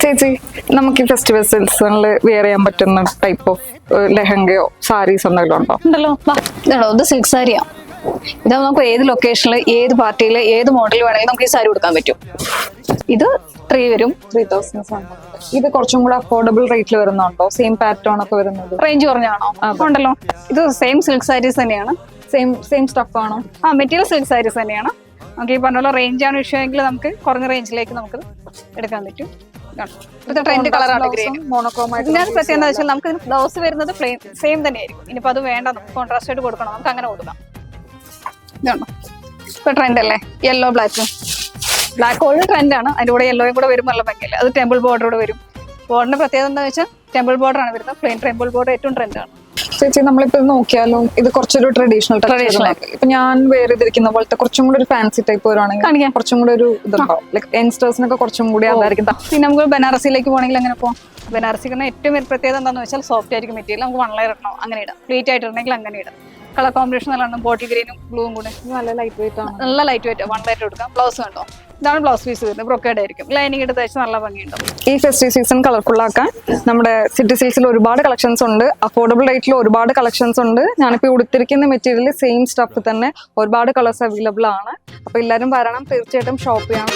ചേച്ചി നമുക്ക് ഈ ഫെസ്റ്റിവൽ സീസണിൽ വെയർ ചെയ്യാൻ പറ്റുന്ന ടൈപ്പ് ഓഫ് ലെഹങ്കയോ സാരീസ് എന്തെങ്കിലും ഉണ്ടോ? ഉണ്ടല്ലോ. ഇതാണോ ഇത്? സിൽക്ക് സാരിയാ. ഇതാ നമുക്ക് ഏത് ലൊക്കേഷനിൽ, ഏത് പാർട്ടിയിൽ, ഏത് മോഡൽ വേണമെങ്കിലും നമുക്ക് ഈ സാരി കൊടുക്കാൻ പറ്റും. ഇത് 3 വരും. 3000. ഇത് കുറച്ചും കൂടെ അഫോർഡബിൾ റേറ്റിൽ വരുന്നുണ്ടോ? സെയിം പാറ്റേൺ ഒക്കെ വരുന്നത്? റേഞ്ച് കുറഞ്ഞാണോ? ഉണ്ടല്ലോ. ഇത് സെയിം സിൽക്ക് സാരീസ് തന്നെയാണ്. സെയിം സ്റ്റഫ് ആണോ? മെറ്റീരിയൽ സിൽക്ക് സാരീസ് തന്നെയാണ്. നമുക്ക് ഈ പറഞ്ഞ പോലെ റേഞ്ചാണ് വിഷയമെങ്കിൽ നമുക്ക് കുറഞ്ഞ റേഞ്ചിലേക്ക് നമുക്ക് എടുക്കാൻ പറ്റും. ട്രെൻഡ് കളറാണ് ഗ്രീൻ. ഇതിനകത്ത് പ്രത്യേകത എന്താ വെച്ചാൽ നമുക്ക് ബ്ലൗസ് വരുന്നത് പ്ലെയിൻ സെയിം തന്നെയായിരിക്കും. ഇനിയിപ്പോൾ അത് വേണ്ട, നമുക്ക് കോൺട്രാസ്റ്റ് ആയിട്ട് കൊടുക്കണം, നമുക്ക് അങ്ങനെ കൊടുക്കാം. ഇതുണ്ടോ, ഇപ്പൊ ട്രെൻഡ് അല്ലേ യെല്ലോ ബ്ലാക്ക് ഓൾഡ് ട്രെൻഡാണ്. അതിൻ്റെ കൂടെ യെല്ലോയും കൂടെ വരുമ്പോൾ നല്ല ഭംഗിയല്ലേ. അത് ടെമ്പിൾ ബോർഡറോടെ വരും. ബോർഡിന്റെ പ്രത്യേകത എന്താ വെച്ചാൽ ടെമ്പിൾ ബോർഡർ ആണ് വരുന്നത്. പ്ലെയിൻ ടെമ്പിൾ ബോർഡർ ഏറ്റവും ട്രെൻഡാണ്. ചേച്ചി നമ്മളിപ്പോ നോക്കിയാലും ഇത് കുറച്ചൊരു ട്രഡീഷണൽ ഇപ്പൊ ഞാൻ വേറെ ചെയ്തിരിക്കുന്ന പോലത്തെ കുറച്ചും കൂടി ഒരു ഫാൻസി ടൈപ്പ് വരുവാണെങ്കിൽ കുറച്ചും കൂടി ഒരു ഇതുണ്ടോ? ലൈക് യങ്സ്റ്റേഴ്സിനൊക്കെ കുറച്ചും കൂടി അതായിരിക്കും. പിന്നെ നമുക്ക് ബനാറസിയിലേക്ക് പോകണമെങ്കിൽ അങ്ങനെ പോകാം. ബനാറസിക്ക് ഏറ്റവും പ്രത്യേകത എന്താണെന്ന് വെച്ചാൽ സോഫ്റ്റ് ആയിരിക്കും മെറ്റീരിയൽ. നമുക്ക് 1 ലെയർ ഇടണം, അങ്ങനെ ഇടാം. പ്ലീറ്റ് ആയിട്ട് ഇടണമെങ്കിൽ അങ്ങനെ ഇടാം. കളർ കോമ്പിനേഷൻ നല്ലതാണ്. ബോട്ടിൽ ഗ്രീനും ബ്ലൂവും കൂടെ നല്ല ലൈറ്റ് വെയിറ്റ് ആണ്. നല്ല ലൈറ്റ് വെയിറ്റ്. 1 ലെയർ എടുക്കാം. ബ്ലൗസ് കണ്ടോ, ഇതാണ് ബ്ലൗസ് പീസ് വരുന്നത്. ബ്രൊക്കേഡ് ആയിരിക്കും. ലൈനിങ് എടുത്ത് വെച്ച് നല്ല ഭംഗിയുണ്ടാവും. ഈ ഫെസ്റ്റീവ് സീസൺ കളർഫുൾ ആക്കാൻ നമ്മുടെ സിറ്റി സിൽക്സിൽ ഒരുപാട് കളക്ഷൻസ് ഉണ്ട്. അഫോർഡബിൾ റേറ്റിൽ ഒരുപാട് കളക്ഷൻസ് ഉണ്ട്. ഞാനിപ്പോൾ ഉടുത്തിരിക്കുന്ന മെറ്റീരിയൽ സെയിം സ്റ്റഫ് തന്നെ ഒരുപാട് കളേഴ്സ് അവൈലബിൾ ആണ്. അപ്പൊ എല്ലാവരും വരണം, തീർച്ചയായിട്ടും ഷോപ്പ് ചെയ്യണം.